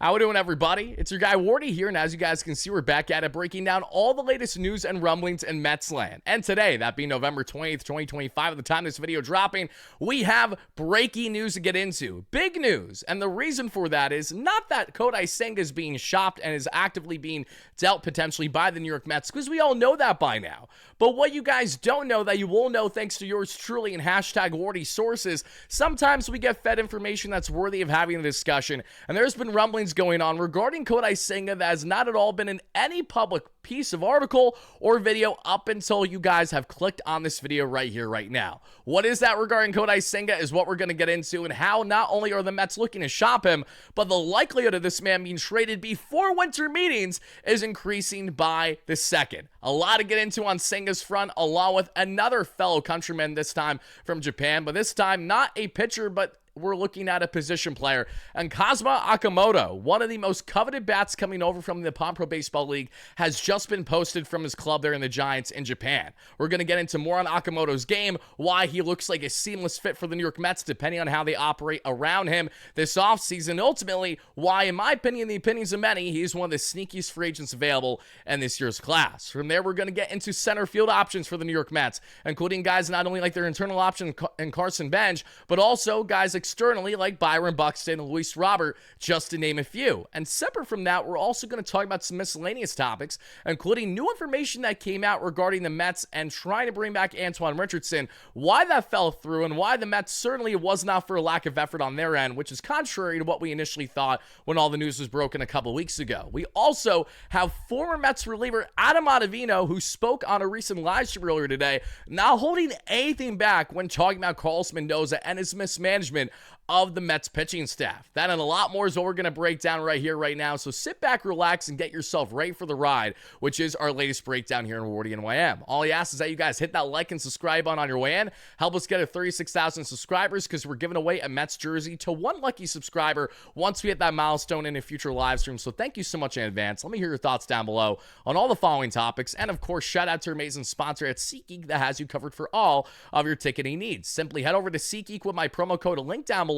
How we doing, everybody? It's your guy Wardy here, and as you guys can see, we're back at it, breaking down all the latest news and rumblings in Mets land. And today, that being November 20th, 2025, at the time this video dropping, we have breaking news to get into. Big news, and the reason for that is not that Kodai Senga is being shopped and is actively being dealt potentially by the New York Mets, because we all know that by now. But what you guys don't know that you will know thanks to yours truly and hashtag Wardy sources, sometimes we get fed information that's worthy of having a discussion, and there's been rumblings going on regarding Kodai Senga that has not at all been in any public piece of article or video up until you guys have clicked on this video right here, right now. What is that regarding Kodai Senga is what we're going to get into, and how not only are the Mets looking to shop him, but the likelihood of this man being traded before winter meetings is increasing by the second. A lot to get into on Senga's front, along with another fellow countryman, this time from Japan, but this time not a pitcher, but we're looking at a position player. And Okamoto, one of the most coveted bats coming over from the Nippon Pro Baseball League, has just been posted from his club there in the Giants in Japan. We're going to get into more on Okamoto's game, why he looks like a seamless fit for the New York Mets, depending on how they operate around him this offseason. Ultimately, why, in my opinion, the opinions of many, he's one of the sneakiest free agents available in this year's class. From there, we're going to get into center field options for the New York Mets, including guys not only like their internal option in Carson Benge, but also guys externally like Byron Buxton and Luis Robert, just to name a few. And separate from that, we're also going to talk about some miscellaneous topics, including new information that came out regarding the Mets and trying to bring back Antoine Richardson, why that fell through, and why the Mets certainly was not for a lack of effort on their end, which is contrary to what we initially thought when all the news was broken a couple weeks ago. We also have former Mets reliever Adam Ottavino, who spoke on a recent live stream earlier today, not holding anything back when talking about Carlos Mendoza and his mismanagement of the Mets pitching staff. That and a lot more is what we're going to break down right here, right now. So sit back, relax, and get yourself ready for the ride, which is our latest breakdown here in WardyNYM. All I ask is that you guys hit that like and subscribe button on your way in. Help us get to 36,000 subscribers, because we're giving away a Mets jersey to one lucky subscriber once we hit that milestone in a future live stream. So thank you so much in advance. Let me hear your thoughts down below on all the following topics. And of course, shout out to our amazing sponsor at SeatGeek that has you covered for all of your ticketing needs. Simply head over to SeatGeek with my promo code, a link down below,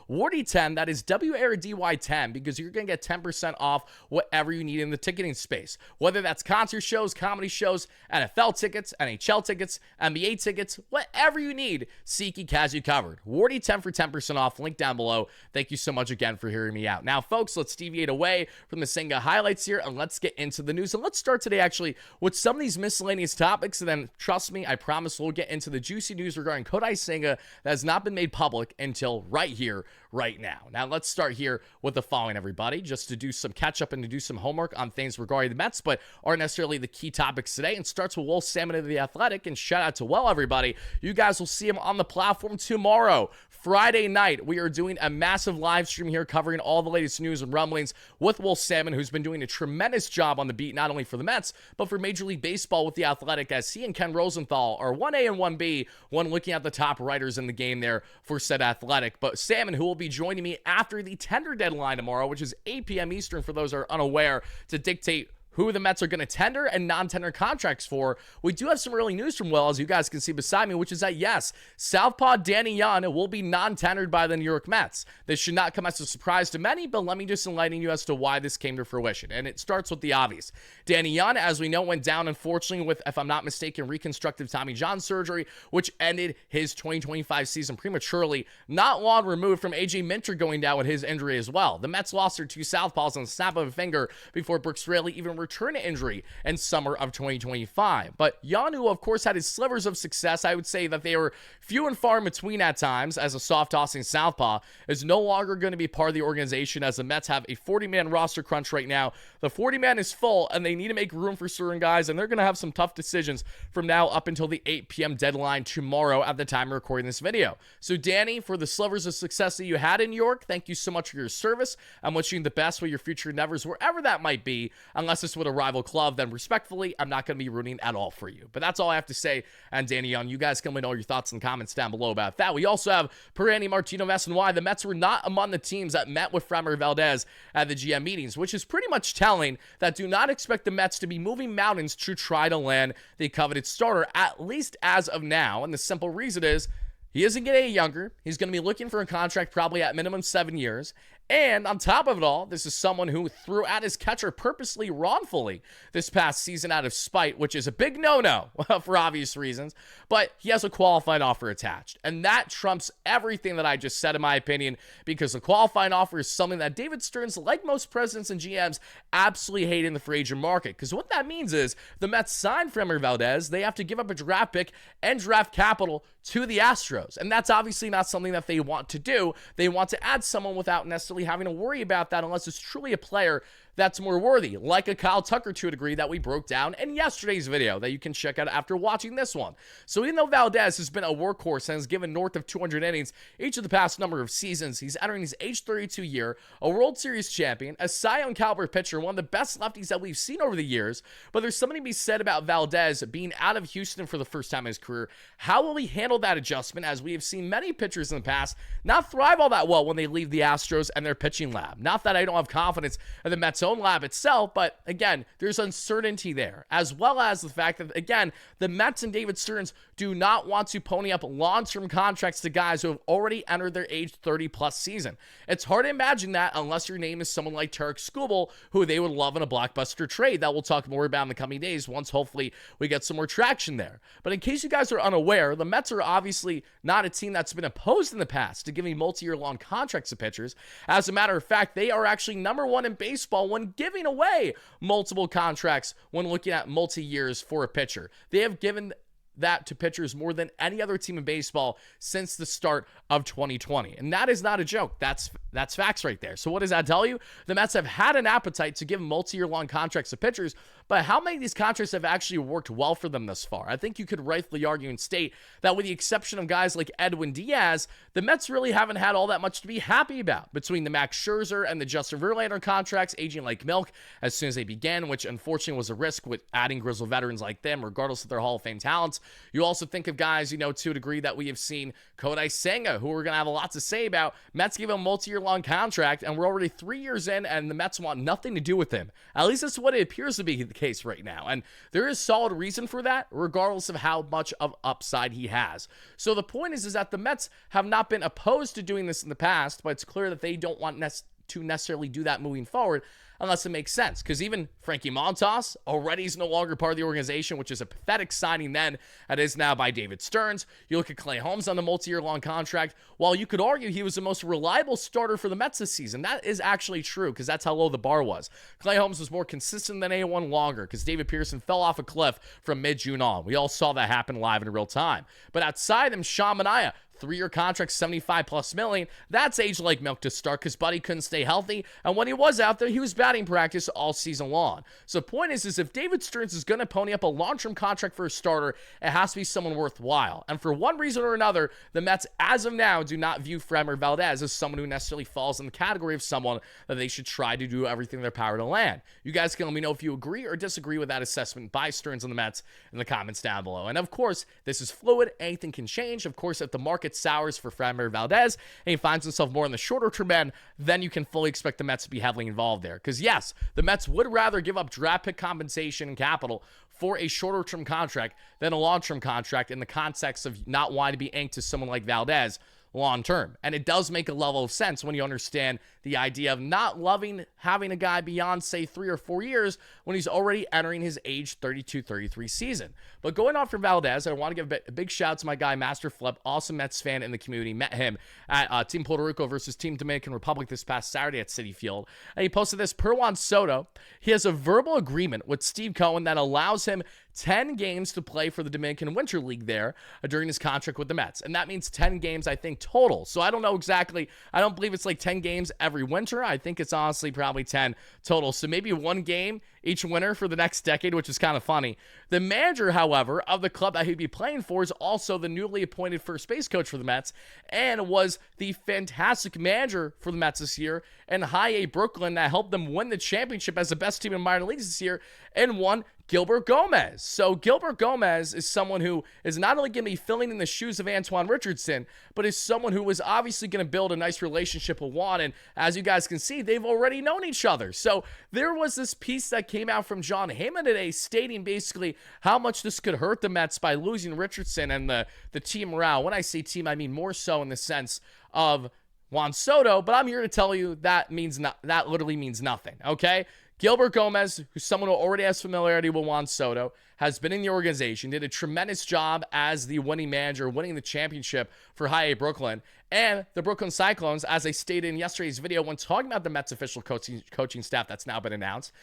Wardy10, that is WARDY10, because you're going to get 10% off whatever you need in the ticketing space. Whether that's concert shows, comedy shows, NFL tickets, NHL tickets, NBA tickets, whatever you need, SeatGeek has you covered. Wardy10 for 10% off, link down below. Thank you so much again for hearing me out. Now, folks, let's deviate away from the Senga highlights here, and let's get into the news. And let's start today, actually, with some of these miscellaneous topics, and then, trust me, I promise we'll get into the juicy news regarding Kodai Senga that has not been made public until right here, right now. Now, let's start here with the following, everybody, just to do some catch up and to do some homework on things regarding the Mets, but aren't necessarily the key topics today. And starts with Will Salmon of The Athletic. And shout out to Will, everybody. You guys will see him on the platform tomorrow, Friday night. We are doing a massive live stream here covering all the latest news and rumblings with Will Salmon, who's been doing a tremendous job on the beat, not only for the Mets, but for Major League Baseball with The Athletic, as he and Ken Rosenthal are 1A and 1B when looking at the top writers in the game there for said Athletic. But Salmon, who will be joining me after the tender deadline tomorrow, which is 8 p.m. Eastern for those who are unaware, to dictate who the Mets are going to tender and non-tender contracts for. We do have some early news from Will, as you guys can see beside me, which is that, yes, Southpaw Danny Young will be non-tendered by the New York Mets. This should not come as a surprise to many, but let me just enlighten you as to why this came to fruition. And it starts with the obvious. Danny Young, as we know, went down, unfortunately, with, if I'm not mistaken, reconstructive Tommy John surgery, which ended his 2025 season prematurely, not long removed from A.J. Minter going down with his injury as well. The Mets lost their two Southpaws on the snap of a finger before Brooks Raley even return to injury in summer of 2025. But Yanu, of course, had his slivers of success. I would say that they were few and far in between at times, as a soft-tossing southpaw is no longer going to be part of the organization, as the Mets have a 40-man roster crunch right now. The 40-man is full, and they need to make room for certain guys, and they're going to have some tough decisions from now up until the 8 p.m. deadline tomorrow at the time of recording this video. So, Danny, for the slivers of success that you had in New York, thank you so much for your service. I'm wishing you the best with your future endeavors, wherever that might be, unless it's with a rival club, then respectfully, I'm not going to be rooting at all for you. But that's all I have to say on Danny Young. You guys can let me know your thoughts and comments down below about that. We also have Pirani Martino SNY. The Mets were not among the teams that met with Framber Valdez at the GM meetings, which is pretty much telling that do not expect the Mets to be moving mountains to try to land the coveted starter, at least as of now. And the simple reason is he isn't getting any younger. He's going to be looking for a contract probably at minimum 7 years. And on top of it all, this is someone who threw at his catcher purposely wrongfully this past season out of spite, which is a big no-no for obvious reasons, but he has a qualifying offer attached. And that trumps everything that I just said in my opinion, because the qualifying offer is something that David Stearns, like most presidents and GMs, absolutely hate in the free agent market. Because what that means is the Mets sign Framber Valdez, they have to give up a draft pick and draft capital to the Astros. And that's obviously not something that they want to do. They want to add someone without necessarily having to worry about that unless it's truly a player that's more worthy, like a Kyle Tucker to a degree that we broke down in yesterday's video that you can check out after watching this one. So even though Valdez has been a workhorse and has given north of 200 innings each of the past number of seasons, he's entering his age 32 year, a World Series champion, a Cy Young caliber pitcher, one of the best lefties that we've seen over the years. But there's something to be said about Valdez being out of Houston for the first time in his career. How will he handle that adjustment, as we have seen many pitchers in the past not thrive all that well when they leave the Astros and their pitching lab? Not that I don't have confidence in the Mets' own lab itself, but again, there's uncertainty there, as well as the fact that, again, the Mets and David Stearns do not want to pony up long-term contracts to guys who have already entered their age 30-plus season. It's hard to imagine that unless your name is someone like Tarek Skubal, who they would love in a blockbuster trade that we'll talk more about in the coming days once hopefully we get some more traction there. But in case you guys are unaware, the Mets are obviously not a team that's been opposed in the past to giving multi-year long contracts to pitchers. As a matter of fact, they are actually number one in baseball when giving away multiple contracts when looking at multi-years for a pitcher. They have given that to pitchers more than any other team in baseball since the start of 2020. And that is not a joke. That's facts right there. So what does that tell you? The Mets have had an appetite to give multi-year long contracts to pitchers, but how many of these contracts have actually worked well for them thus far? I think you could rightfully argue and state that with the exception of guys like Edwin Diaz, the Mets really haven't had all that much to be happy about between the Max Scherzer and the Justin Verlander contracts aging like milk as soon as they began, which unfortunately was a risk with adding grizzled veterans like them, regardless of their Hall of Fame talents. You also think of guys, to a degree that we have seen Kodai Senga, who we're going to have a lot to say about. Mets gave him a multi-year long contract, and we're already 3 years in, and the Mets want nothing to do with him. At least that's what it appears to be the case right now. And there is solid reason for that, regardless of how much of upside he has. So the point is that the Mets have not been opposed to doing this in the past, but it's clear that they don't want to necessarily do that moving forward unless it makes sense. Because even Frankie Montas already is no longer part of the organization, which is a pathetic signing then. That is now by David Stearns. You look at Clay Holmes on the multi-year long contract. While you could argue he was the most reliable starter for the Mets this season, that is actually true because that's how low the bar was. Clay Holmes was more consistent than anyone longer because David Pearson fell off a cliff from mid-June on. We all saw that happen live in real time. But outside him, Sean Manaea, 3-year contract, $75+ million. That's age like milk to start because Buddy couldn't stay healthy. And when he was out there, he was batting practice all season long. So the point is if David Stearns is going to pony up a long-term contract for a starter, it has to be someone worthwhile. And for one reason or another, the Mets, as of now, do not view Framber Valdez as someone who necessarily falls in the category of someone that they should try to do everything in their power to land. You guys can let me know if you agree or disagree with that assessment by Stearns on the Mets in the comments down below. And of course, this is fluid. Anything can change. Of course, if the market sours for Framber Valdez and he finds himself more in the shorter term end, then you can fully expect the Mets to be heavily involved there. Because yes, the Mets would rather give up draft pick compensation and capital for a shorter term contract than a long term contract in the context of not wanting to be inked to someone like Valdez long term. And it does make a level of sense when you understand the idea of not loving having a guy beyond, say, 3 or 4 years when he's already entering his age 32, 33 season. But going off for Valdez, I want to give a big shout out to my guy, Master Flip, awesome Mets fan in the community. Met him at Team Puerto Rico versus Team Dominican Republic this past Saturday at Citi Field. And he posted this, per Juan Soto, he has a verbal agreement with Steve Cohen that allows him 10 games to play for the Dominican Winter League there during his contract with the Mets. And that means 10 games, I think, total. So I don't know exactly. I don't believe it's like 10 games every winter. I think it's honestly probably 10 total. So maybe one game each winter for the next decade, which is kind of funny. The manager, however, of the club that he'd be playing for is also the newly appointed first base coach for the Mets and was the fantastic manager for the Mets this year and High A Brooklyn that helped them win the championship as the best team in minor leagues this year and won Gilbert Gomez. So Gilbert Gomez is someone who is not only going to be filling in the shoes of Antoine Richardson, but is someone who is obviously going to build a nice relationship with Juan. And as you guys can see, they've already known each other. So there was this piece that came out from John Heyman today stating basically how much this could hurt the Mets by losing Richardson and the team morale. When I say team, I mean more so in the sense of Juan Soto, but I'm here to tell you that literally means nothing, okay? Gilbert Gomez, who's someone who already has familiarity with Juan Soto, has been in the organization, did a tremendous job as the winning manager, winning the championship for High A Brooklyn. And the Brooklyn Cyclones, as I stated in yesterday's video when talking about the Mets official coaching staff that's now been announced,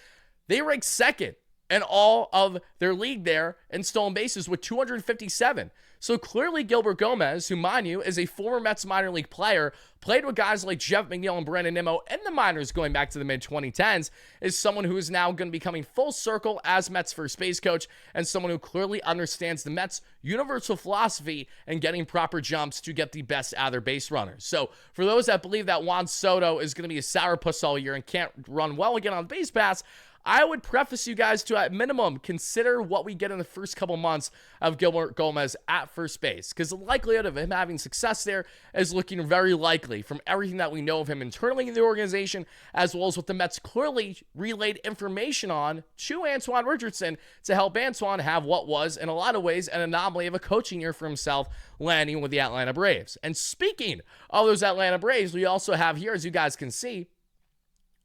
they ranked second in all of their league there in stolen bases with 257. So clearly Gilbert Gomez, who, mind you, is a former Mets minor league player, played with guys like Jeff McNeil and Brandon Nimmo in the minors going back to the mid-2010s, is someone who is now going to be coming full circle as Mets first base coach and someone who clearly understands the Mets' universal philosophy and getting proper jumps to get the best out of their base runners. So for those that believe that Juan Soto is going to be a sourpuss all year and can't run well again on base pass, I would preface you guys to, at minimum, consider what we get in the first couple months of Gilbert Gomez at first base, because the likelihood of him having success there is looking very likely from everything that we know of him internally in the organization, as well as what the Mets clearly relayed information on to Antoine Richardson to help Antoine have what was, in a lot of ways, an anomaly of a coaching year for himself, landing with the Atlanta Braves. And speaking of those Atlanta Braves, we also have here, as you guys can see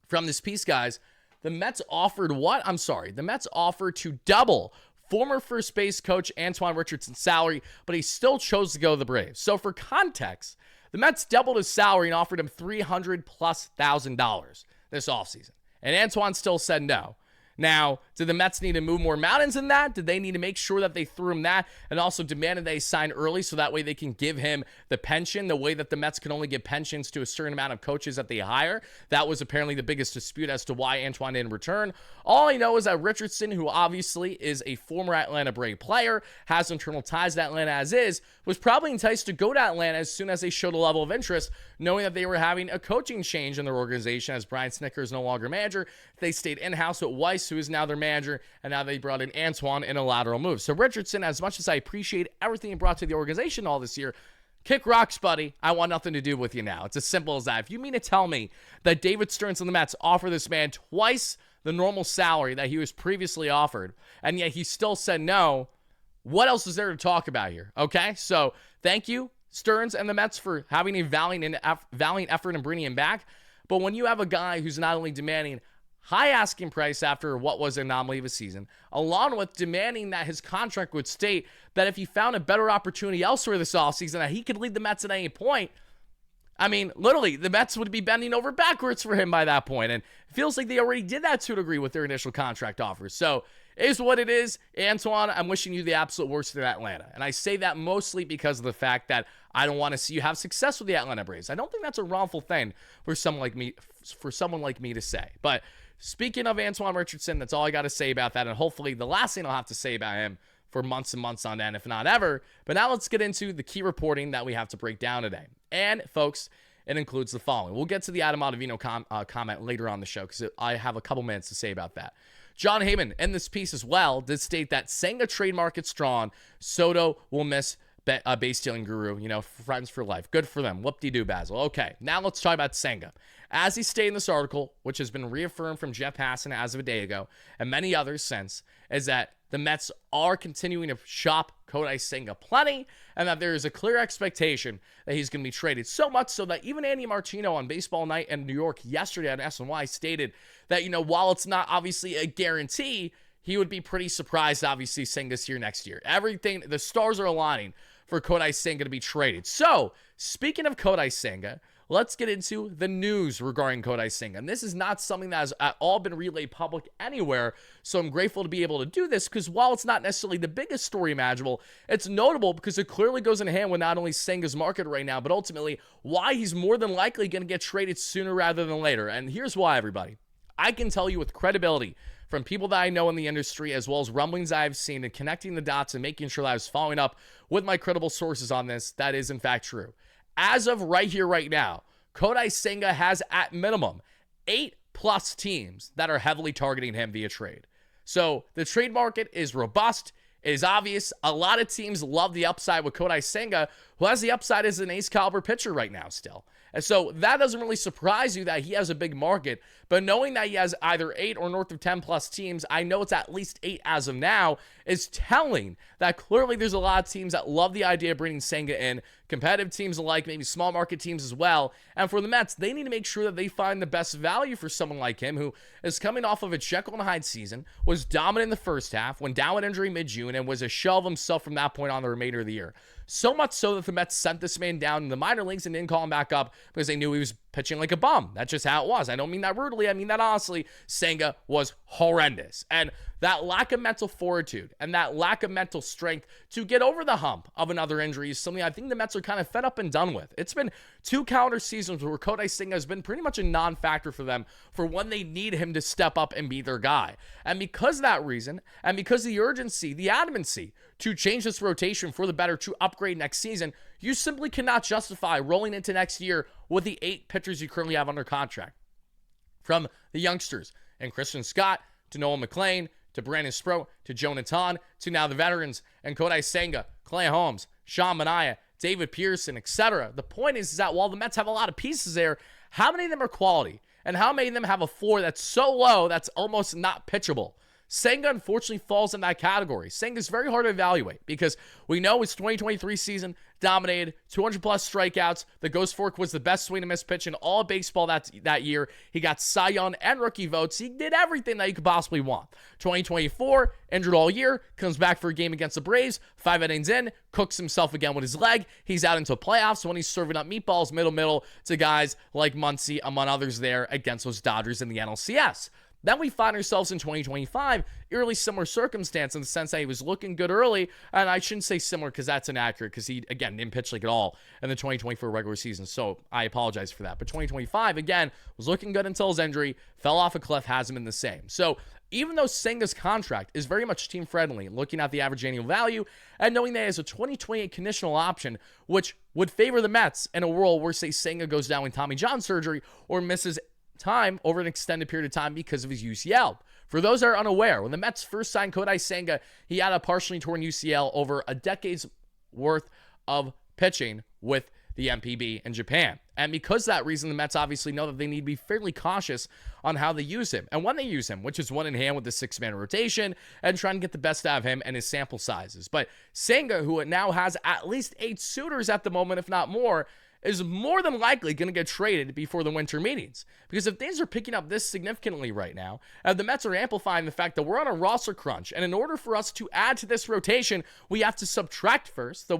from this piece, guys, the Mets offered what? I'm sorry. The Mets offered to double former first base coach Antoine Richardson's salary, but he still chose to go to the Braves. So for context, the Mets doubled his salary and offered him $300,000+ this offseason. And Antoine still said no. Now, did the Mets need to move more mountains than that? Did they need to make sure that they threw him that and also demanded that he sign early so that way they can give him the pension the way that the Mets can only give pensions to a certain amount of coaches that they hire? That was apparently the biggest dispute as to why Antoine didn't return. All I know is that Richardson, who obviously is a former Atlanta Brave player, has internal ties to Atlanta as is, was probably enticed to go to Atlanta as soon as they showed a level of interest, knowing that they were having a coaching change in their organization as Brian Snitker is no longer manager. They stayed in-house with Weiss, who is now their manager, and now they brought in Antoine in a lateral move. So Richardson, as much as I appreciate everything he brought to the organization all this year, kick rocks, buddy. I want nothing to do with you now. It's as simple as that. If you mean to tell me that David Stearns and the Mets offer this man twice the normal salary that he was previously offered, and yet he still said no, what else is there to talk about here? Okay, so thank you, Stearns and the Mets, for having a valiant effort in bringing him back. But when you have a guy who's not only demanding high asking price after what was an anomaly of a season, along with demanding that his contract would state that if he found a better opportunity elsewhere this offseason, that he could lead the Mets at any point. I mean, literally, the Mets would be bending over backwards for him by that point, and it feels like they already did that to a degree with their initial contract offers. So, it is what it is. Antoine, I'm wishing you the absolute worst in Atlanta. And I say that mostly because of the fact that I don't want to see you have success with the Atlanta Braves. I don't think that's a wrongful thing for someone like me to say. But speaking of Antoine Richardson, that's all I got to say about that. And hopefully the last thing I'll have to say about him for months and months on end, if not ever. But now let's get into the key reporting that we have to break down today. And folks, it includes the following. We'll get to the Adam Ottavino comment later on the show because I have a couple minutes to say about that. John Heyman, in this piece as well, did state that Senga trade market strong. Soto will miss base stealing guru, friends for life. Good for them. Whoop-de-doo, Basil. Okay, now let's talk about Senga. As he stated in this article, which has been reaffirmed from Jeff Passan as of a day ago, and many others since, is that the Mets are continuing to shop Kodai Senga plenty, and that there is a clear expectation that he's going to be traded. So much so that even Andy Martino on Baseball Night in New York yesterday on SNY stated that, while it's not obviously a guarantee, he would be pretty surprised, obviously, Senga's here next year. Everything, the stars are aligning for Kodai Senga to be traded. So, speaking of Kodai Senga, let's get into the news regarding Kodai Senga. And this is not something that has at all been relayed public anywhere, so I'm grateful to be able to do this because while it's not necessarily the biggest story imaginable, it's notable because it clearly goes in hand with not only Senga's market right now, but ultimately why he's more than likely going to get traded sooner rather than later. And here's why, everybody. I can tell you with credibility from people that I know in the industry, as well as rumblings I've seen, and connecting the dots and making sure that I was following up with my credible sources on this, that is in fact true. As of right here, right now, Kodai Senga has at minimum 8+ teams that are heavily targeting him via trade. So the trade market is robust. It is obvious. A lot of teams love the upside with Kodai Senga, who has the upside as an ace caliber pitcher right now still. And so that doesn't really surprise you that he has a big market. But knowing that he has either 8 or north of 10 plus teams, I know it's at least 8 as of now, is telling that clearly there's a lot of teams that love the idea of bringing Senga in, competitive teams alike, maybe small market teams as well. And for the Mets, they need to make sure that they find the best value for someone like him, who is coming off of a Jekyll and Hyde season, was dominant in the first half, went down with injury mid-June, and was a shell of himself from that point on the remainder of the year. So much so that the Mets sent this man down in the minor leagues and didn't call him back up because they knew he was pitching like a bum. That's just how it was. I don't mean that rudely. I mean that honestly. Senga was horrendous. And that lack of mental fortitude and that lack of mental strength to get over the hump of another injury is something I think the Mets are kind of fed up and done with. It's been 2 calendar seasons where Kodai Senga has been pretty much a non-factor for them for when they need him to step up and be their guy. And because of that reason, and because of the urgency, the adamancy to change this rotation for the better, to upgrade next season, you simply cannot justify rolling into next year with the 8 pitchers you currently have under contract. From the youngsters and Christian Scott to Noel McLean to Brandon Sproat to Joe Natan to now the veterans and Kodai Senga, Clay Holmes, Sean Manaea, David Pearson, etc. The point is that while the Mets have a lot of pieces there, how many of them are quality? And how many of them have a floor that's so low that's almost not pitchable? Senga unfortunately falls in that category. Senga is very hard to evaluate because we know his 2023 season dominated, 200 plus strikeouts. The Ghost Fork was the best swing and miss pitch in all of baseball that year. He got Cy Young and rookie votes. He did everything that you could possibly want. 2024, injured all year, comes back for a game against the Braves, 5 innings in, cooks himself again with his leg. He's out into playoffs when he's serving up meatballs middle to guys like Muncy, among others there against those Dodgers in the NLCS. Then we find ourselves in 2025, eerily similar circumstance in the sense that he was looking good early, and I shouldn't say similar because that's inaccurate because he, again, didn't pitch like at all in the 2024 regular season, so I apologize for that. But 2025, again, was looking good until his injury, fell off a cliff, hasn't been the same. So even though Senga's contract is very much team-friendly, looking at the average annual value, and knowing that he has a 2028 conditional option, which would favor the Mets in a world where, say, Senga goes down with Tommy John surgery or misses time over an extended period of time because of his UCL. For those that are unaware, when the Mets first signed Kodai Senga, he had a partially torn UCL over a decade's worth of pitching with the MPB in Japan. And because of that reason, the Mets obviously know that they need to be fairly cautious on how they use him and when they use him, which is one in hand with the 6-man rotation and trying to get the best out of him and his sample sizes. But Senga, who now has at least 8 suitors at the moment, if not more, is more than likely going to get traded before the winter meetings. Because if things are picking up this significantly right now, the Mets are amplifying the fact that we're on a roster crunch. And in order for us to add to this rotation, we have to subtract first. The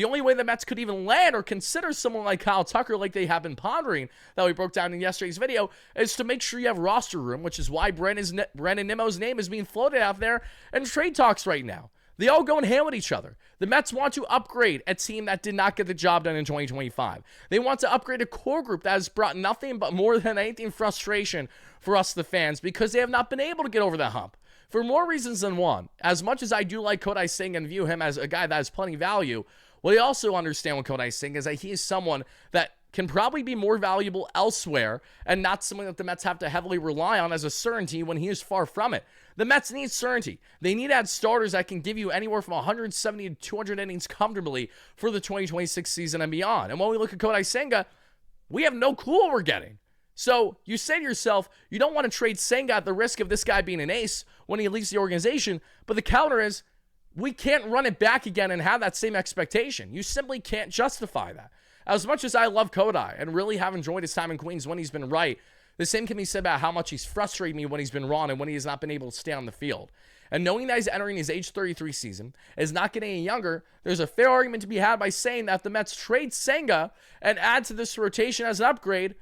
only way the Mets could even land or consider someone like Kyle Tucker, like they have been pondering, that we broke down in yesterday's video, is to make sure you have roster room, which is why Brandon Nimmo's name is being floated out there in trade talks right now. They all go and hand with each other. The Mets want to upgrade a team that did not get the job done in 2025. They want to upgrade a core group that has brought nothing but more than anything frustration for us, the fans, because they have not been able to get over the hump. For more reasons than one, as much as I do like Kodai Senga and view him as a guy that has plenty of value, what I also understand with Kodai Senga is that he is someone that can probably be more valuable elsewhere and not something that the Mets have to heavily rely on as a certainty when he is far from it. The Mets need certainty. They need to add starters that can give you anywhere from 170 to 200 innings comfortably for the 2026 season and beyond. And when we look at Kodai Senga, we have no clue what we're getting. So you say to yourself, you don't want to trade Senga at the risk of this guy being an ace when he leaves the organization, but the counter is, we can't run it back again and have that same expectation. You simply can't justify that. As much as I love Kodai and really have enjoyed his time in Queens when he's been right, the same can be said about how much he's frustrated me when he's been wrong and when he has not been able to stay on the field. And knowing that he's entering his age 33 season, is not getting any younger, there's a fair argument to be had by saying that if the Mets trade Senga and add to this rotation as an upgrade,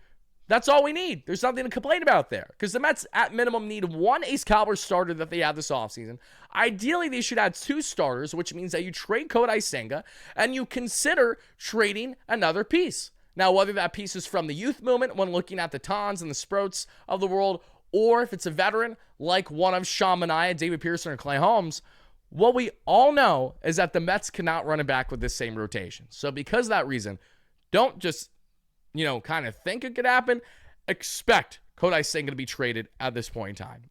that's all we need. There's nothing to complain about there. Because the Mets, at minimum, need one ace-caliber starter that they have this offseason. Ideally, they should add 2 starters, which means that you trade Kodai Senga and you consider trading another piece. Now, whether that piece is from the youth movement when looking at the Tons and the Sprouts of the world, or if it's a veteran like one of Sean Manaea, David Pearson, or Clay Holmes, what we all know is that the Mets cannot run it back with this same rotation. So because of that reason, don't just, kind of think it could happen. Expect Kodai Senga to be traded at this point in time.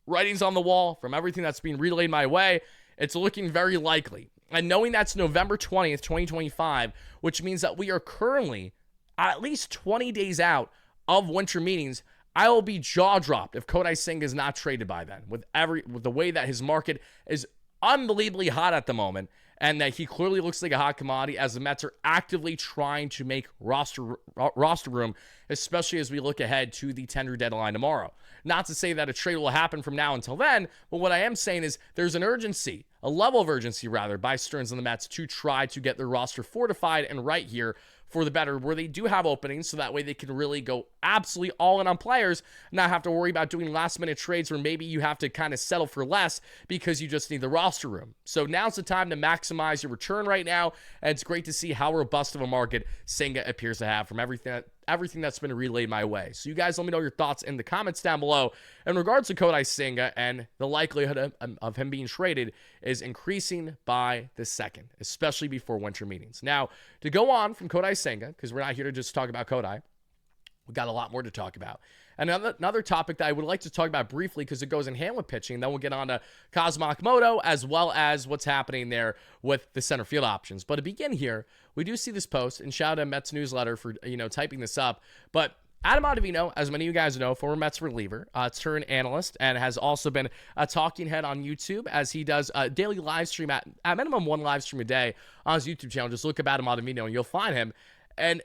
Writing's on the wall from everything that's being relayed my way. It's looking very likely. And knowing that's November 20th, 2025, which means that we are currently at least 20 days out of winter meetings, I will be jaw dropped if Kodai Senga is not traded by then. With the way that his market is unbelievably hot at the moment, and that he clearly looks like a hot commodity as the Mets are actively trying to make roster room, especially as we look ahead to the tender deadline tomorrow. Not to say that a trade will happen from now until then, but what I am saying is there's an urgency, a level of urgency rather, by Stearns and the Mets to try to get their roster fortified and right here for the better, where they do have openings, so that way they can really go absolutely all in on players, not have to worry about doing last minute trades where maybe you have to kind of settle for less because you just need the roster room. So now's the time to maximize your return right now, and it's great to see how robust of a market Senga appears to have from everything that's been relayed my way. So you guys let me know your thoughts in the comments down below. In regards to Kodai Senga, and the likelihood of him being traded is increasing by the second, especially before winter meetings. Now, to go on from Kodai Senga, because we're not here to just talk about Kodai, we've got a lot more to talk about. And another topic that I would like to talk about briefly, because it goes in hand with pitching, then we'll get on to Okamoto, as well as what's happening there with the center field options. But to begin here, we do see this post, and shout out to Mets Newsletter for typing this up. But Adam Ottavino, as many of you guys know, former Mets reliever, turned analyst, and has also been a talking head on YouTube, as he does a daily live stream, at minimum one live stream a day on his YouTube channel. Just look up Adam Ottavino and you'll find him. And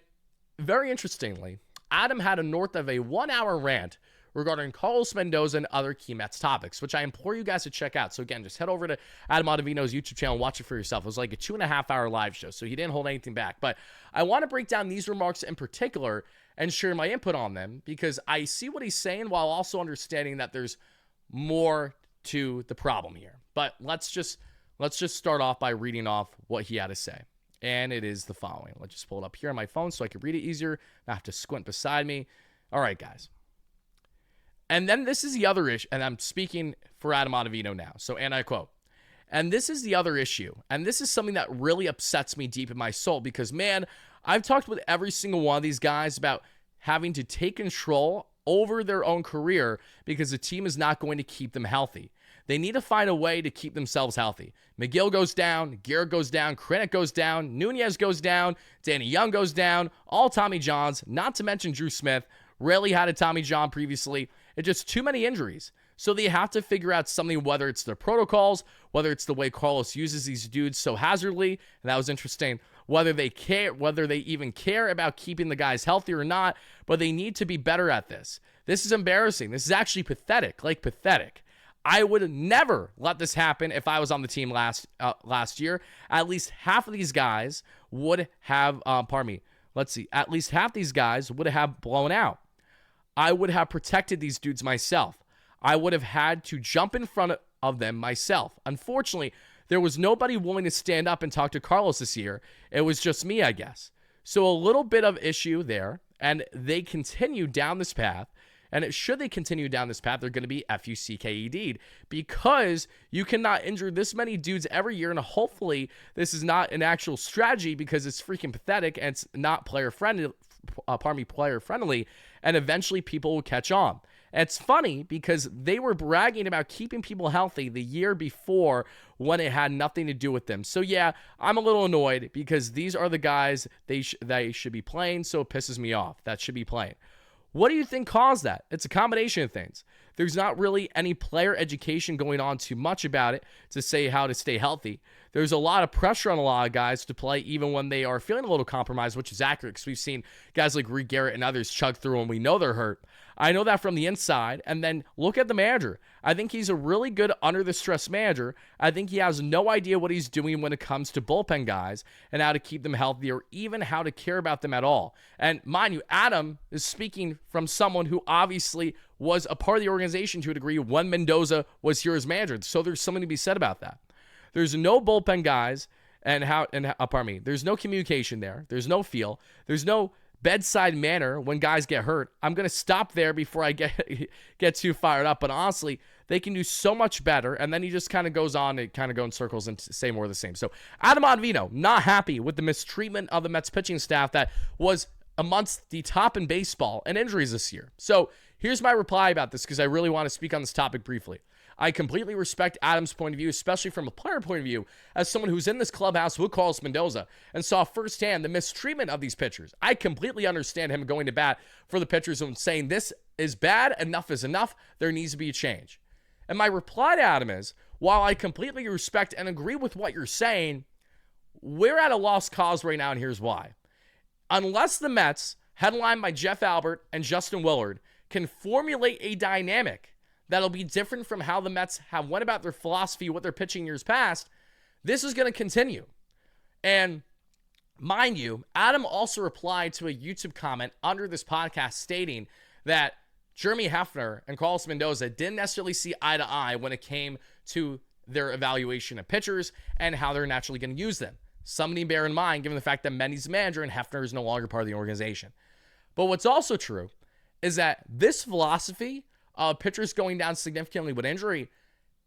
very interestingly, Adam had a north of a 1-hour rant regarding Carlos Mendoza and other key Mets topics, which I implore you guys to check out. So again, just head over to Adam Ottavino's YouTube channel and watch it for yourself. It was like a 2.5-hour live show, so he didn't hold anything back. But I want to break down these remarks in particular and share my input on them, because I see what he's saying while also understanding that there's more to the problem here. But let's just start off by reading off what he had to say. And it is the following. Let's just pull it up here on my phone so I can read it easier. I have to squint beside me. All right, guys. And then this is the other issue, and I'm speaking for Adam Ottavino now. So, and I quote, and this is the other issue, and this is something that really upsets me deep in my soul, because, man, I've talked with every single one of these guys about having to take control over their own career because the team is not going to keep them healthy. They need to find a way to keep themselves healthy. McGill goes down, Garrett goes down, Krenick goes down, Nunez goes down, Danny Young goes down, all Tommy Johns, not to mention Drew Smith. Rarely had a Tommy John previously. It's just too many injuries. So they have to figure out something, whether it's their protocols, whether it's the way Carlos uses these dudes so hazardly, and that was interesting, whether they even care about keeping the guys healthy or not, but they need to be better at this. This is embarrassing. This is actually pathetic, like pathetic. I would never let this happen if I was on the team last year. At least half of these guys would have, at least half these guys would have blown out. I would have protected these dudes myself. I would have had to jump in front of them myself. Unfortunately, there was nobody willing to stand up and talk to Carlos this year. It was just me, I guess. So a little bit of issue there, and they continue down this path. And should they continue down this path, they're going to be FUCKED'd, because you cannot injure this many dudes every year. And hopefully this is not an actual strategy, because it's freaking pathetic and it's not player friendly. And eventually people will catch on. And it's funny because they were bragging about keeping people healthy the year before when it had nothing to do with them. So yeah, I'm a little annoyed because these are the guys they should be playing, so it pisses me off. That should be playing. What do you think caused that? It's a combination of things. There's not really any player education going on too much about it to say how to stay healthy. There's a lot of pressure on a lot of guys to play even when they are feeling a little compromised, which is accurate because we've seen guys like Reed Garrett and others chug through and we know they're hurt. I know that from the inside. And then look at the manager. I think he's a really good under the stress manager. I think he has no idea what he's doing when it comes to bullpen guys and how to keep them healthy or even how to care about them at all. And mind you, Adam is speaking from someone who obviously was a part of the organization to a degree when Mendoza was here as manager. So there's something to be said about that. There's no bullpen guys there's no communication there. There's no feel. There's no bedside manner when guys get hurt. I'm going to stop there before I get too fired up. But honestly, they can do so much better. And then he just kind of goes on to kind of go in circles and say more of the same. So Adam Ottavino, not happy with the mistreatment of the Mets pitching staff that was amongst the top in baseball and injuries this year. So Here's my reply about this because I really want to speak on this topic briefly. I completely respect Adam's point of view, especially from a player point of view, as someone who's in this clubhouse with Carlos Mendoza and saw firsthand the mistreatment of these pitchers. I completely understand him going to bat for the pitchers and saying this is bad, enough is enough, there needs to be a change. And my reply to Adam is, while I completely respect and agree with what you're saying, we're at a lost cause right now, and here's why. Unless the Mets, headlined by Jeff Albert and Justin Willard, can formulate a dynamic that'll be different from how the Mets have went about their philosophy with their pitching years past, this is going to continue. And mind you, Adam also replied to a YouTube comment under this podcast stating that Jeremy Hefner and Carlos Mendoza didn't necessarily see eye to eye when it came to their evaluation of pitchers and how they're naturally going to use them. Something to bear in mind, given the fact that Mendy's the manager and Hefner is no longer part of the organization. But what's also true is that this philosophy of pitchers going down significantly with injury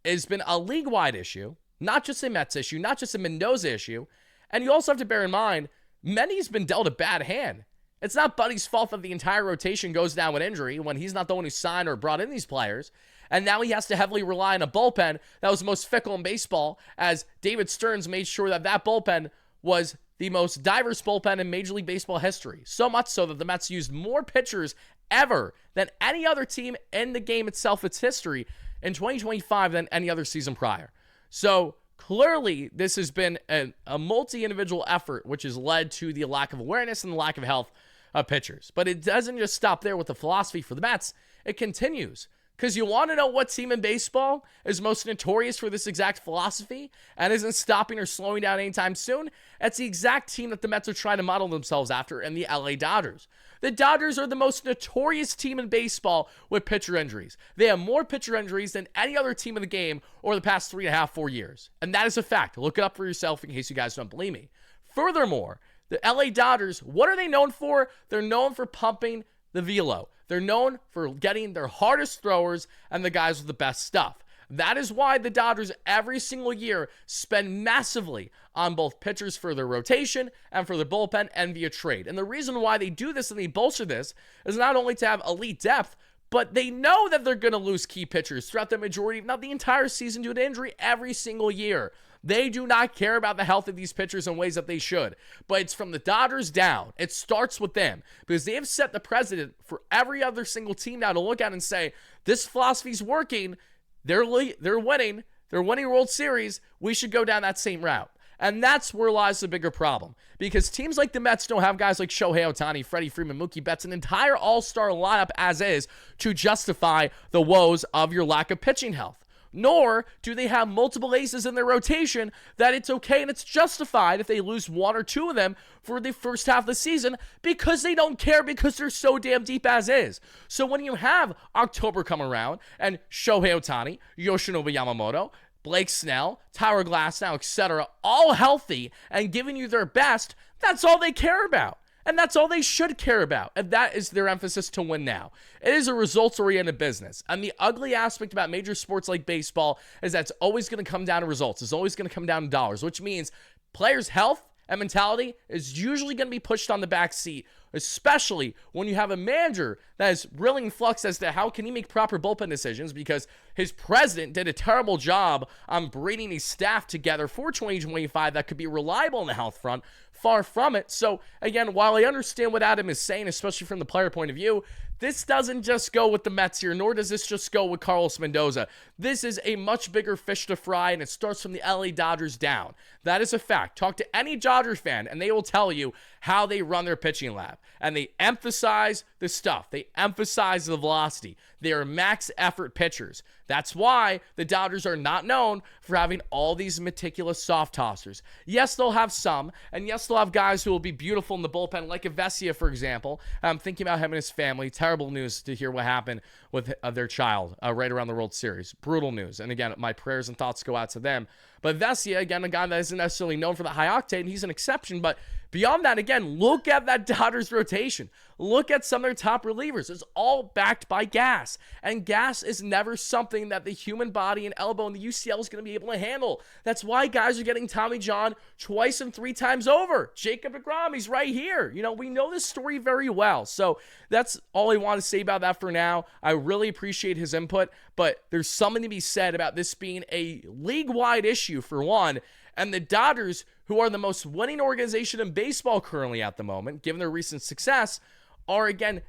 has been a league-wide issue, not just a Mets issue, not just a Mendoza issue. And you also have to bear in mind, Mendy's been dealt a bad hand. It's not Buddy's fault that the entire rotation goes down with injury when he's not the one who signed or brought in these players. And now he has to heavily rely on a bullpen that was the most fickle in baseball, as David Stearns made sure that that bullpen was the most diverse bullpen in Major League Baseball history. So much so that the Mets used more pitchers ever than any other team in the game itself, its history, in 2025 than any other season prior. So clearly, this has been a multi-individual effort, which has led to the lack of awareness and the lack of health of pitchers. But it doesn't just stop there with the philosophy for the Mets. It continues. Because you want to know what team in baseball is most notorious for this exact philosophy and isn't stopping or slowing down anytime soon? It's the exact team that the Mets are trying to model themselves after in the LA Dodgers. The Dodgers are the most notorious team in baseball with pitcher injuries. They have more pitcher injuries than any other team in the game over the past 3.5, 4 years. And that is a fact. Look it up for yourself in case you guys don't believe me. Furthermore, the LA Dodgers, what are they known for? They're known for pumping the velo. They're known for getting their hardest throwers and the guys with the best stuff. That is why the Dodgers every single year spend massively on both pitchers for their rotation and for their bullpen and via trade. And the reason why they do this and they bolster this is not only to have elite depth, but they know that they're going to lose key pitchers throughout the majority, if not the entire season, due to injury every single year. They do not care about the health of these pitchers in ways that they should. But it's from the Dodgers down. It starts with them because they have set the precedent for every other single team now to look at and say, this philosophy's working. They're winning. They're winning World Series. We should go down that same route. And that's where lies the bigger problem. Because teams like the Mets don't have guys like Shohei Ohtani, Freddie Freeman, Mookie Betts, an entire all-star lineup as is to justify the woes of your lack of pitching health. Nor do they have multiple aces in their rotation that it's okay and it's justified if they lose one or two of them for the first half of the season because they don't care because they're so damn deep as is. So when you have October come around and Shohei Ohtani, Yoshinobu Yamamoto, Blake Snell, Tyler Glasnow, etc., all healthy and giving you their best, that's all they care about. And that's all they should care about. And that is their emphasis to win now. It is a results-oriented business. And the ugly aspect about major sports like baseball is that it's always going to come down to results. It's always going to come down to dollars, which means players' health and mentality is usually going to be pushed on the back seat, especially when you have a manager that is really in flux as to how can he make proper bullpen decisions because his president did a terrible job on bringing a staff together for 2025 that could be reliable on the health front. Far from it. So again, while I understand what Adam is saying, especially from the player point of view, this doesn't just go with the Mets here, nor does this just go with Carlos Mendoza. This is a much bigger fish to fry, and it starts from the LA Dodgers down. That is a fact. Talk to any Dodgers fan, and they will tell you how they run their pitching lab. And they emphasize the stuff. They emphasize the velocity. They are max effort pitchers. That's why the Dodgers are not known for having all these meticulous soft tossers. Yes, they'll have some, and yes, they'll have guys who will be beautiful in the bullpen, like Vesia, for example. I'm thinking about him and his family. Terrible news to hear what happened with their child right around the World Series. Brutal news. And again, my prayers and thoughts go out to them. But Vesia, again, a guy that isn't necessarily known for the high octane, he's an exception, but Beyond that, again, look at that Dodgers rotation. Look at some of their top relievers. It's all backed by gas. And gas is never something that the human body and elbow and the UCL is going to be able to handle. That's why guys are getting Tommy John twice and 3 times over. Jacob deGrom, he's right here. We know this story very well. So that's all I want to say about that for now. I really appreciate his input, but there's something to be said about this being a league-wide issue, for one. And the Dodgers, who are the most winning organization in baseball currently at the moment, given their recent success, are again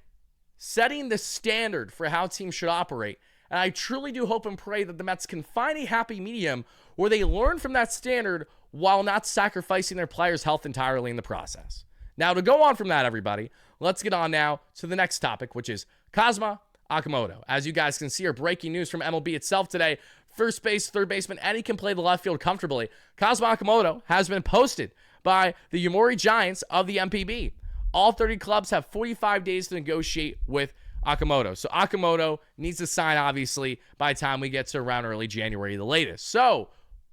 setting the standard for how teams should operate. And I truly do hope and pray that the Mets can find a happy medium where they learn from that standard while not sacrificing their players' health entirely in the process. Now, to go on from that, everybody, let's get on now to the next topic, which is Kazuma Okamoto. As you guys can see, our breaking news from MLB itself today: first base, third baseman, and he can play the left field comfortably. Kazuma Okamoto has been posted by the Yomiuri Giants of the MPB. All 30 clubs have 45 days to negotiate with Okamoto. So Okamoto needs to sign, obviously, by the time we get to around early January, the latest. So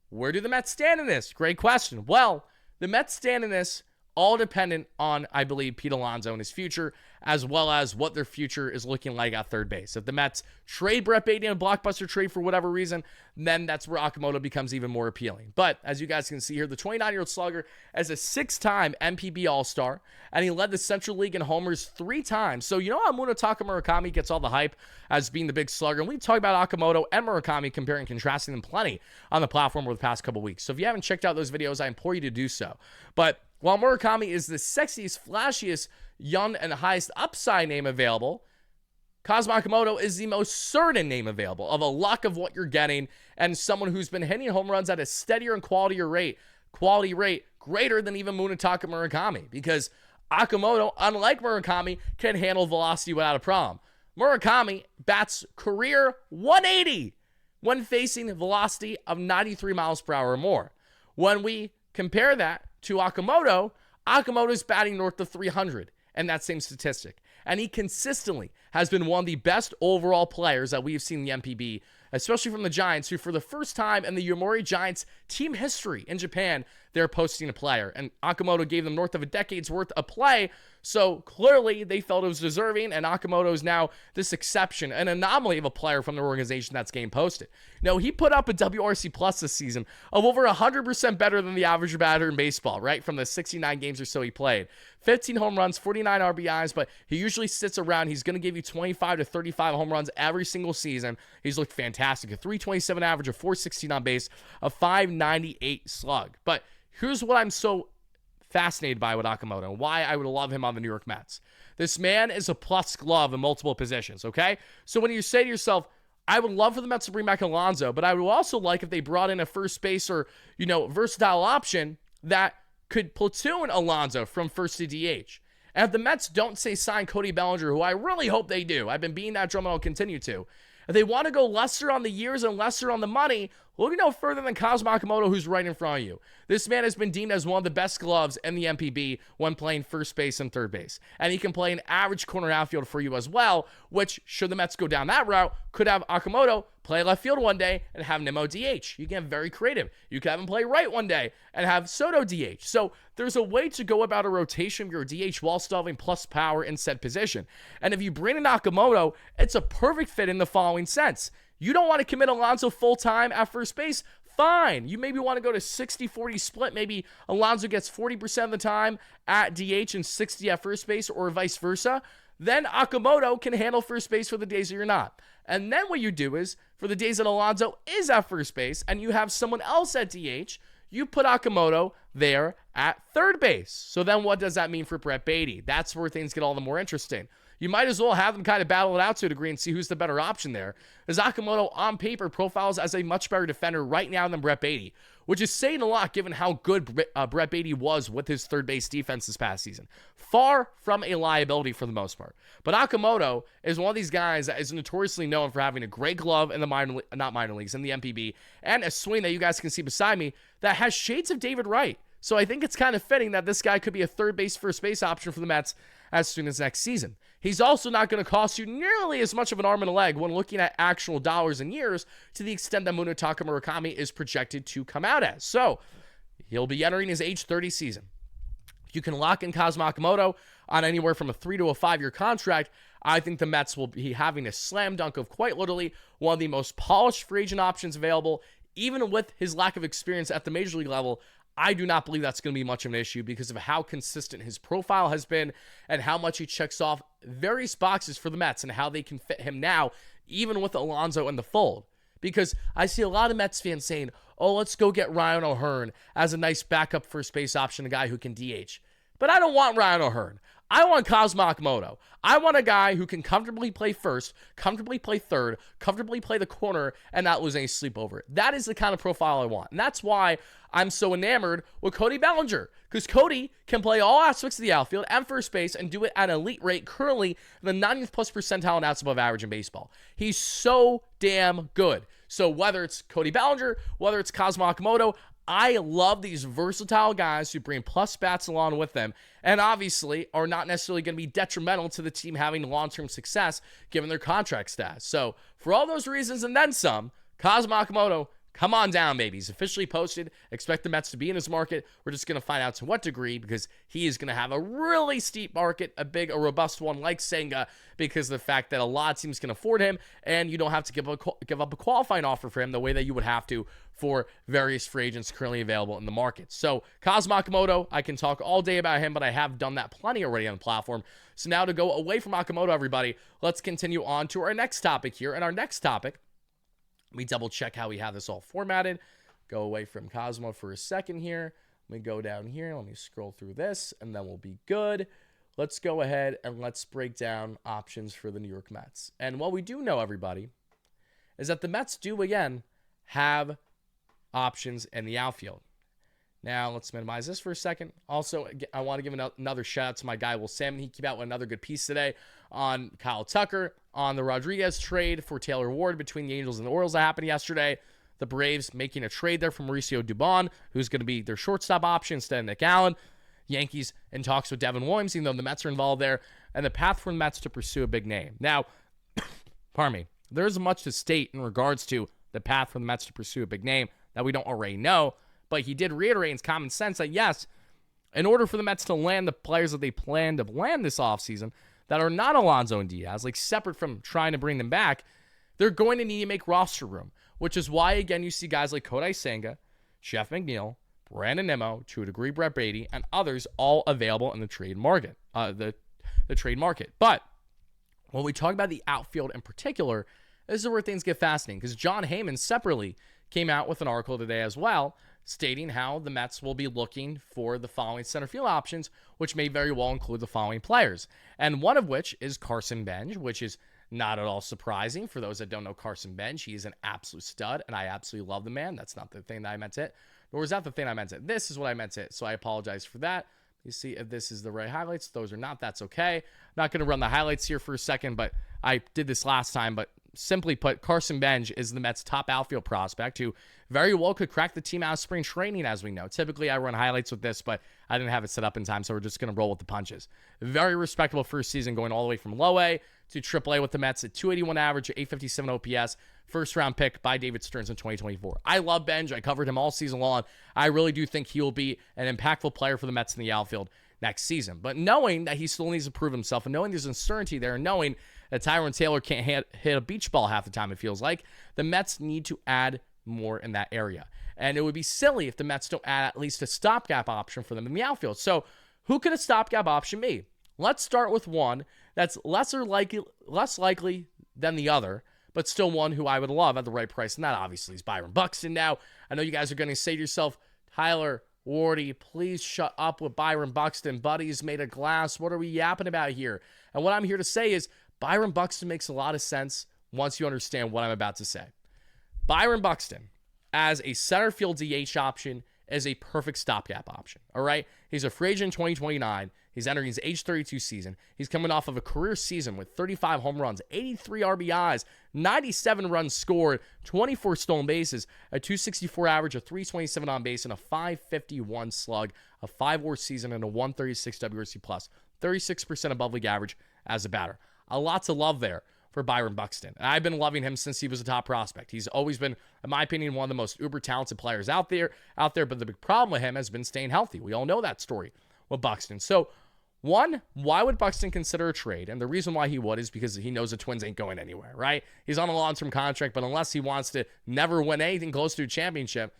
where do the Mets stand in this? Great question. Well, the Mets stand in this all dependent on, I believe, Pete Alonso and his future, as well as what their future is looking like at third base. If the Mets trade Brett Baty in a blockbuster trade for whatever reason, then that's where Okamoto becomes even more appealing. But as you guys can see here, the 29-year-old slugger is a 6-time MPB All-Star, and he led the Central League in homers 3 times. So you know how Munetaka Murakami gets all the hype as being the big slugger? And we talk about Okamoto and Murakami, comparing and contrasting them plenty on the platform over the past couple weeks. So if you haven't checked out those videos, I implore you to do so. But while Murakami is the sexiest, flashiest, young, and highest upside name available, Kazuma Okamoto is the most certain name available, of a luck of what you're getting, and someone who's been hitting home runs at a steadier and quality rate greater than even Munetaka Murakami, because Okamoto, unlike Murakami, can handle velocity without a problem. Murakami bats career 180 when facing velocity of 93 miles per hour or more. When we compare that to Okamoto, Okamoto's batting north of 300 in that same statistic. And he consistently has been one of the best overall players that we've seen in the MPB, especially from the Giants, who for the first time in the Yomiuri Giants team history in Japan, they're posting a player. And Okamoto gave them north of a decade's worth of play, so clearly they felt it was deserving, and Okamoto is now this exception, an anomaly of a player from their organization that's getting posted. Now, he put up a WRC plus this season of over 100% better than the average batter in baseball, right, from the 69 games or so he played. 15 home runs, 49 RBIs, but he usually sits around. He's going to give you 25 to 35 home runs every single season. He's looked fantastic. A 327 average, a 416 on base, a 598 slug. But here's what I'm so fascinated by with Okamoto and why I would love him on the New York Mets. This man is a plus glove in multiple positions, okay? So when you say to yourself, I would love for the Mets to bring back Alonso, but I would also like if they brought in a first base or, versatile option that could platoon Alonso from first to DH. And if the Mets don't say sign Cody Bellinger, who I really hope they do, I've been beating that drum and I'll continue to. If they want to go lesser on the years and lesser on the money, look no further than Kazuma Okamoto, who's right in front of you. This man has been deemed as one of the best gloves in the MPB when playing first base and third base. And he can play an average corner outfield for you as well, which, should the Mets go down that route, could have Okamoto play left field one day and have Nimmo DH. You can get very creative. You can have him play right one day and have Soto DH. So there's a way to go about a rotation of your DH while still having plus power in said position. And if you bring in Okamoto, it's a perfect fit in the following sense. You don't want to commit Alonso full-time at first base? Fine. You maybe want to go to 60-40 split. Maybe Alonso gets 40% of the time at DH and 60 at first base, or vice versa. Then Okamoto can handle first base for the days that you're not. And then what you do is, for the days that Alonso is at first base and you have someone else at DH, you put Okamoto there at third base. So then what does that mean for Brett Baty? That's where things get all the more interesting. You might as well have them kind of battle it out to a degree and see who's the better option there. As Okamoto, on paper, profiles as a much better defender right now than Brett Baty, which is saying a lot given how good Brett Baty was with his third base defense this past season. Far from a liability for the most part. But Okamoto is one of these guys that is notoriously known for having a great glove in the minor leagues, in the MPB, and a swing that you guys can see beside me that has shades of David Wright. So I think it's kind of fitting that this guy could be a third base, first base option for the Mets as soon as next season. He's also not going to cost you nearly as much of an arm and a leg when looking at actual dollars and years, to the extent that Munetaka Murakami is projected to come out as. So he'll be entering his age 30 season. You can lock in Okamoto on anywhere from a 3 to a 5-year contract. I think the Mets will be having a slam dunk of quite literally one of the most polished free agent options available. Even with his lack of experience at the major league level, I do not believe that's going to be much of an issue because of how consistent his profile has been and how much he checks off various boxes for the Mets and how they can fit him now, even with Alonso in the fold. Because I see a lot of Mets fans saying, oh, let's go get Ryan O'Hearn as a nice backup first base option, a guy who can DH. But I don't want Ryan O'Hearn. I want Okamoto. I want a guy who can comfortably play first, comfortably play third, comfortably play the corner, and not lose any sleep over it. That is the kind of profile I want. And that's why I'm so enamored with Cody Bellinger. Because Cody can play all aspects of the outfield and first base and do it at an elite rate, currently the 90th plus percentile in outs above average in baseball. He's so damn good. So whether it's Cody Bellinger, whether it's Okamoto, I love these versatile guys who bring plus bats along with them and obviously are not necessarily going to be detrimental to the team having long-term success given their contract status. So for all those reasons and then some, Okamoto, come on down, baby. He's officially posted. Expect the Mets to be in his market. We're just going to find out to what degree because he is going to have a really steep market, a robust one like Senga because of the fact that a lot of teams can afford him and you don't have to give up a qualifying offer for him the way that you would have to for various free agents currently available in the market. So Okamoto, I can talk all day about him, but I have done that plenty already on the platform. So now to go away from Okamoto, everybody, let's continue on to our next topic here. And our next topic, let me double check how we have this all formatted. Go away from Cosmo for a second here. Let me go down here. Let me scroll through this, and then we'll be good. Let's go ahead and let's break down options for the New York Mets. And what we do know, everybody, is that the Mets do, again, have options in the outfield. Now, let's minimize this for a second. Also, I want to give another shout out to my guy, Will Salmon. He came out with another good piece today on Kyle Tucker, on the Rodriguez trade for Taylor Ward between the Angels and the Orioles that happened yesterday. The Braves making a trade there for Mauricio Dubon, who's going to be their shortstop option instead of Nick Allen. Yankees in talks with Devin Williams, even though the Mets are involved there. And the path for the Mets to pursue a big name. Now, pardon me, there isn't much to state in regards to the path for the Mets to pursue a big name that we don't already know. But he did reiterate in his common sense that, yes, in order for the Mets to land the players that they plan to land this offseason that are not Alonso and Diaz, like separate from trying to bring them back, they're going to need to make roster room, which is why, again, you see guys like Kodai Senga, Jeff McNeil, Brandon Nimmo, to a degree Brett Beatty, and others all available in the trade market. The trade market. But when we talk about the outfield in particular, this is where things get fascinating because John Heyman separately came out with an article today as well stating how the Mets will be looking for the following center field options, which may very well include the following players. And one of which is Carson Benge, which is not at all surprising. For those that don't know Carson Benge, he is an absolute stud, and I absolutely love the man. That's not the thing that I meant to hit, nor is that the thing I meant to hit. This is what I meant to hit, so I apologize for that. You see if this is the right highlights. Those are not. That's okay. I'm not going to run the highlights here for a second, but I did this last time. But simply put, Carson Benge is the Mets' top outfield prospect who very well could crack the team out of spring training, as we know. Typically, I run highlights with this, but I didn't have it set up in time, so we're just going to roll with the punches. Very respectable first season, going all the way from low A to triple A with the Mets at 281 average, 857 OPS, first-round pick by David Stearns in 2024. I love Benge. I covered him all season long. I really do think he will be an impactful player for the Mets in the outfield next season. But knowing that he still needs to prove himself and knowing there's uncertainty there and knowing that Tyrone Taylor can't hit a beach ball half the time, it feels like, the Mets need to add more in that area. And it would be silly if the Mets don't add at least a stopgap option for them in the outfield. So who could a stopgap option be? Let's start with one that's less likely than the other, but still one who I would love at the right price. And that obviously is Byron Buxton. Now, I know you guys are going to say to yourself, Tyler, Wardy, please shut up with Byron Buxton. Buddy's made of glass. What are we yapping about here? And what I'm here to say is Byron Buxton makes a lot of sense once you understand what I'm about to say. Byron Buxton, as a center field DH option, is a perfect stopgap option, all right? He's a free agent in 2029. He's entering his age 32 season. He's coming off of a career season with 35 home runs, 83 RBIs, 97 runs scored, 24 stolen bases, a 264 average, a 327 on base, and a 551 slug, a 5-WAR season, and a 136 WRC+, 36% above league average as a batter. A lot to love there for Byron Buxton. And I've been loving him since he was a top prospect. He's always been, in my opinion, one of the most uber talented players out there, but the big problem with him has been staying healthy. We all know that story. with Buxton. So, one, why would Buxton consider a trade? And the reason why he would is because he knows the Twins ain't going anywhere, right? He's on a long-term contract, but unless he wants to never win anything close to a championship,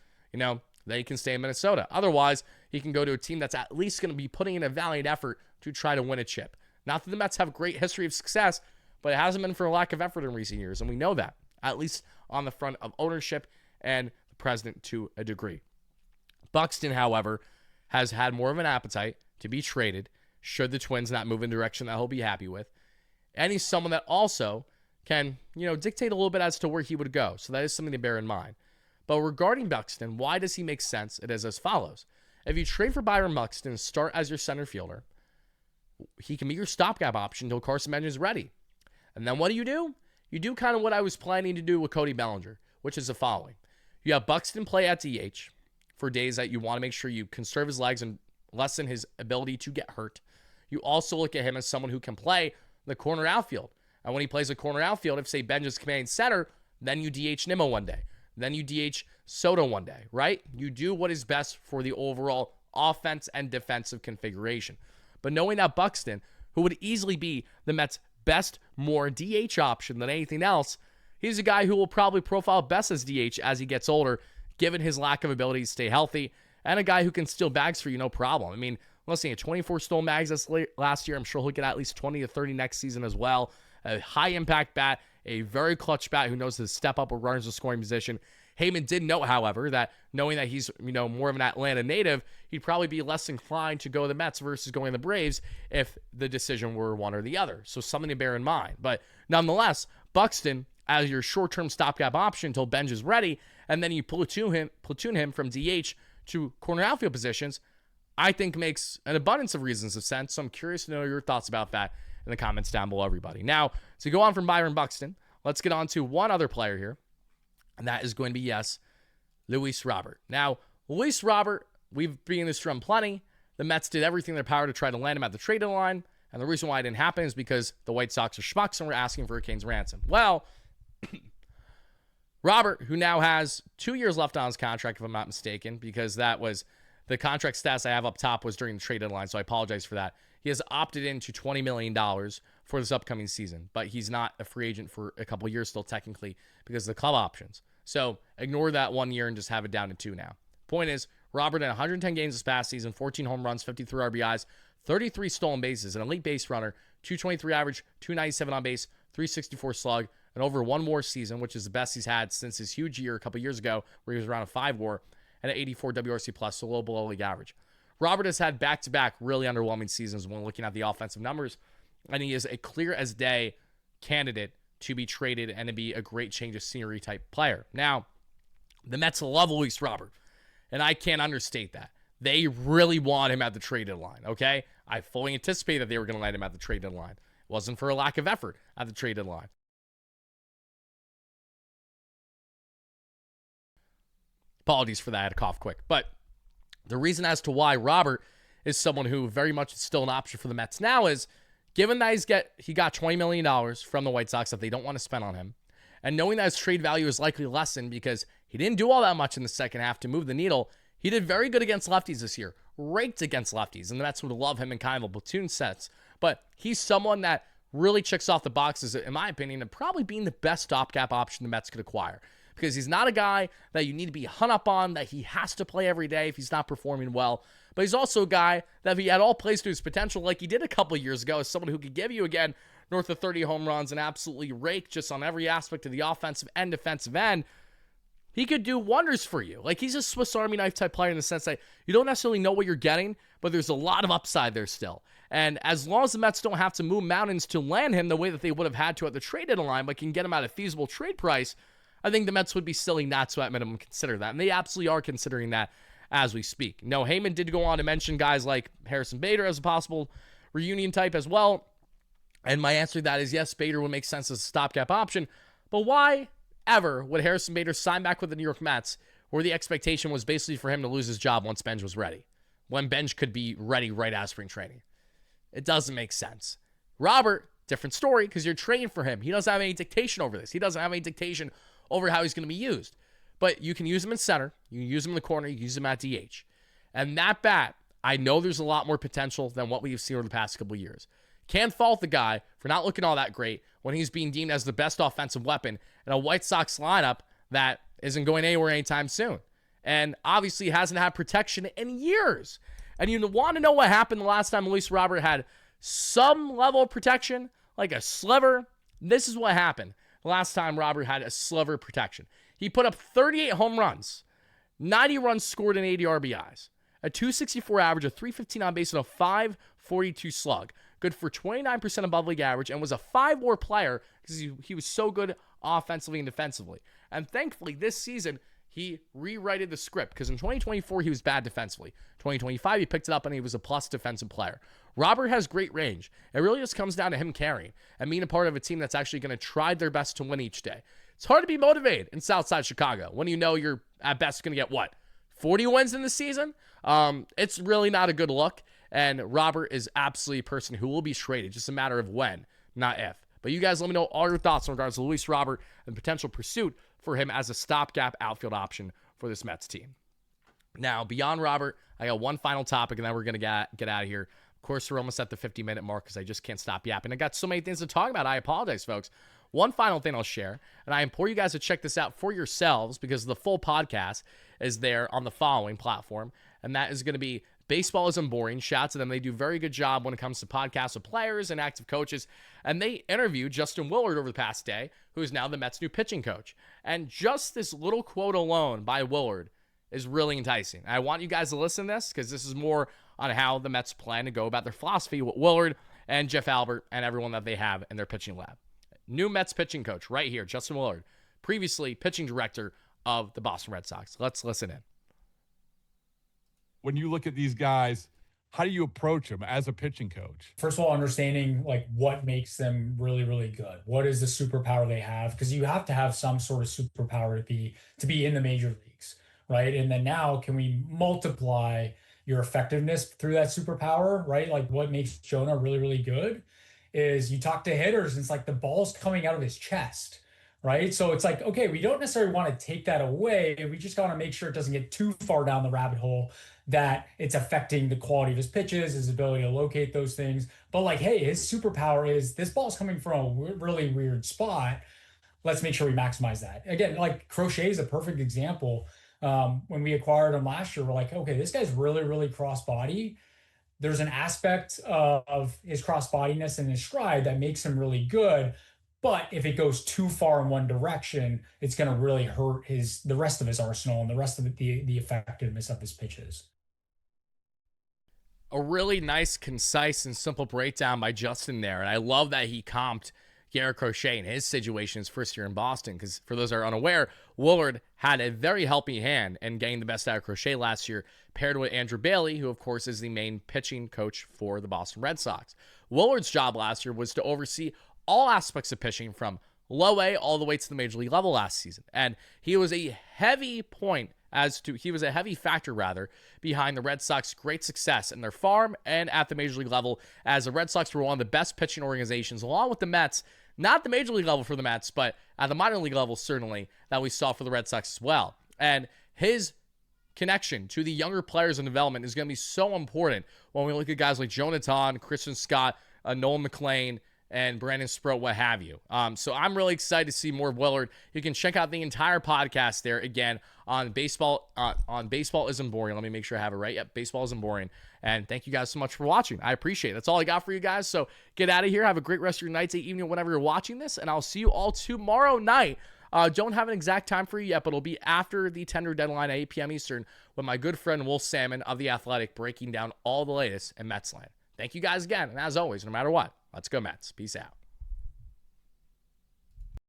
they can stay in Minnesota. Otherwise, he can go to a team that's at least going to be putting in a valiant effort to try to win a chip. Not that the Mets have a great history of success, but it hasn't been for a lack of effort in recent years, and we know that, at least on the front of ownership and the president to a degree. Buxton, however, has had more of an appetite to be traded should the Twins not move in a direction that he'll be happy with. And he's someone that also can, dictate a little bit as to where he would go. So that is something to bear in mind. But regarding Buxton, why does he make sense? It is as follows. If you trade for Byron Buxton and start as your center fielder, he can be your stopgap option until Carson Benge is ready. And then what do? You do kind of what I was planning to do with Cody Bellinger, which is the following. You have Buxton play at DH for days that you want to make sure you conserve his legs and lessen his ability to get hurt. You also look at him as someone who can play the corner outfield. And when he plays the corner outfield, if, say, Benge is commanding center, then you DH Nimmo one day. Then you DH Soto one day, right? You do what is best for the overall offense and defensive configuration. But knowing that Buxton, who would easily be the Mets' best, more DH option than anything else, he's a guy who will probably profile best as DH as he gets older, given his lack of ability to stay healthy, and a guy who can steal bags for you, no problem. I mean, let's see, 24 stolen bags this last year. I'm sure he'll get at least 20 to 30 next season as well. A high-impact bat, a very clutch bat who knows to step up with runners in scoring position. Heyman did note, however, that knowing that he's, more of an Atlanta native, he'd probably be less inclined to go to the Mets versus going to the Braves if the decision were one or the other. So something to bear in mind. But nonetheless, Buxton as your short-term stopgap option until Benge is ready, and then you platoon him from DH to corner outfield positions, I think makes an abundance of reasons of sense. So I'm curious to know your thoughts about that in the comments down below, everybody. Now, to go on from Byron Buxton, let's get on to one other player here, and that is going to be, Luis Robert. Now, Luis Robert, we've been in this drum plenty. The Mets did everything in their power to try to land him at the trade deadline, and the reason why it didn't happen is because the White Sox are schmucks and were asking for a King's ransom. Well, Robert, who now has 2 years left on his contract, if I'm not mistaken, because that was the contract stats I have up top was during the trade deadline, so I apologize for that. He has opted into $20 million for this upcoming season, but he's not a free agent for a couple years still technically because of the club options. So ignore that 1 year and just have it down to 2 now. Point is, Robert in 110 games this past season, 14 home runs, 53 RBIs, 33 stolen bases, an elite base runner, 223 average, 297 on base, 364 slug, and over one WAR season, which is the best he's had since his huge year a couple years ago where he was around a 5 WAR and an 84 WRC plus, so low below league average. Robert has had back-to-back really underwhelming seasons when looking at the offensive numbers, and he is a clear-as-day candidate to be traded and to be a great change of scenery type player. Now, the Mets love Luis Robert, and I can't understate that. They really want him at the trade deadline, okay? I fully anticipate that they were going to land him at the trade deadline. It wasn't for a lack of effort at the trade deadline. Apologies for that. I had to cough quick. But the reason as to why Robert is someone who very much is still an option for the Mets now is, given that he got $20 million from the White Sox that they don't want to spend on him, and knowing that his trade value is likely lessened because he didn't do all that much in the second half to move the needle, he did very good against lefties this year, raked against lefties, and the Mets would love him in kind of a platoon sense. But he's someone that really checks off the boxes, in my opinion, and probably being the best stopgap option the Mets could acquire. Because he's not a guy that you need to be hung up on, that he has to play every day if he's not performing well. But he's also a guy that if he had all plays to his potential like he did a couple of years ago, as someone who could give you, again, north of 30 home runs and absolutely rake just on every aspect of the offensive and defensive end, he could do wonders for you. Like, he's a Swiss Army knife type player in the sense that you don't necessarily know what you're getting, but there's a lot of upside there still. And as long as the Mets don't have to move mountains to land him the way that they would have had to at the trade deadline, but can get him at a feasible trade price, I think the Mets would be silly not to at minimum consider that. And they absolutely are considering that as we speak. No, Heyman did go on to mention guys like Harrison Bader as a possible reunion type as well. And my answer to that is yes, Bader would make sense as a stopgap option. But why ever would Harrison Bader sign back with the New York Mets where the expectation was basically for him to lose his job once Benge was ready? When Benge could be ready right out of spring training. It doesn't make sense. Robert, different story because you're training for him. He doesn't have any dictation over this. He doesn't have any dictation over how he's going to be used. But you can use him in center. You can use him in the corner. You can use him at DH. And that bat, I know there's a lot more potential than what we've seen over the past couple of years. Can't fault the guy for not looking all that great when he's being deemed as the best offensive weapon in a White Sox lineup that isn't going anywhere anytime soon. And obviously hasn't had protection in years. And you want to know what happened the last time Luis Robert had some level of protection, like a sliver? This is what happened the last time Robert had a sliver of protection. He put up 38 home runs, 90 runs scored, and 80 RBIs. A 264 average, a 315 on base, and a 542 slug. Good for 29% above league average, and was a 5-WAR player because he was so good offensively and defensively. And thankfully, this season, he rewrited the script because in 2024, he was bad defensively. 2025, he picked it up and he was a plus defensive player. Robert has great range. It really just comes down to him carrying and being a part of a team that's actually going to try their best to win each day. It's hard to be motivated in Southside Chicago when you know you're at best going to get, 40 wins in the season? It's really not a good look. And Robert is absolutely a person who will be traded. Just a matter of when, not if. But you guys let me know all your thoughts in regards to Luis Robert and potential pursuit for him as a stopgap outfield option for this Mets team. Now, beyond Robert, I got one final topic, and then we're going to get out of here. Of course, we're almost at the 50-minute mark because I just can't stop yapping. I got so many things to talk about. I apologize, folks. One final thing I'll share, and I implore you guys to check this out for yourselves because the full podcast is there on the following platform, and that is going to be Baseball Isn't Boring. Shout out to them. They do a very good job when it comes to podcasts with players and active coaches. And they interviewed Justin Willard over the past day, who is now the Mets' new pitching coach. And just this little quote alone by Willard is really enticing. I want you guys to listen to this because this is more on how the Mets plan to go about their philosophy with Willard and Jeff Albert and everyone that they have in their pitching lab. New Mets pitching coach right here, Justin Willard, previously pitching director of the Boston Red Sox. Let's listen in. When you look at these guys, how do you approach them as a pitching coach? First of all, understanding like what makes them really, really good. What is the superpower they have? Because you have to have some sort of superpower to be in the major leagues, right? And then now, can we multiply your effectiveness through that superpower, right? Like what makes Jonah really, really good is you talk to hitters and it's like the ball's coming out of his chest, right? So it's like, okay, we don't necessarily want to take that away. We just got to make sure it doesn't get too far down the rabbit hole that it's affecting the quality of his pitches, his ability to locate those things. But like, hey, his superpower is this ball's coming from a really weird spot. Let's make sure we maximize that. Again, like Crochet is a perfect example. When we acquired him last year, we're like, okay, this guy's really, really cross-body. There's an aspect of his cross-bodiness and his stride that makes him really good. But if it goes too far in one direction, it's going to really hurt the rest of his arsenal and the rest of the effectiveness of his pitches. A really nice, concise, and simple breakdown by Justin there. And I love that he comped Garrett Crochet in his situation his first year in Boston. Because for those that are unaware, Willard had a very helping hand in getting the best out of Crochet last year, paired with Andrew Bailey, who, of course, is the main pitching coach for the Boston Red Sox. Willard's job last year was to oversee all aspects of pitching from low A all the way to the major league level last season. And he was a heavy factor behind the Red Sox great success in their farm and at the major league level, as the Red Sox were one of the best pitching organizations along with the Mets, not the major league level for the Mets, but at the minor league level certainly that we saw for the Red Sox as well. And his connection to the younger players in development is going to be so important when we look at guys like Jonathan, Christian Scott, Nolan McLean, and Brandon Sproat, what have you. So I'm really excited to see more of Willard. You can check out the entire podcast there, again, on Baseball Isn't Boring. Let me make sure I have it right. Yep, Baseball Isn't Boring. And thank you guys so much for watching. I appreciate it. That's all I got for you guys. So get out of here. Have a great rest of your night, day, evening, whenever you're watching this. And I'll see you all tomorrow night. Don't have an exact time for you yet, but it'll be after the tender deadline at 8 p.m. Eastern with my good friend Will Salmon of The Athletic, breaking down all the latest in Mets land. Thank you guys again. And as always, no matter what, let's go Mets. Peace out.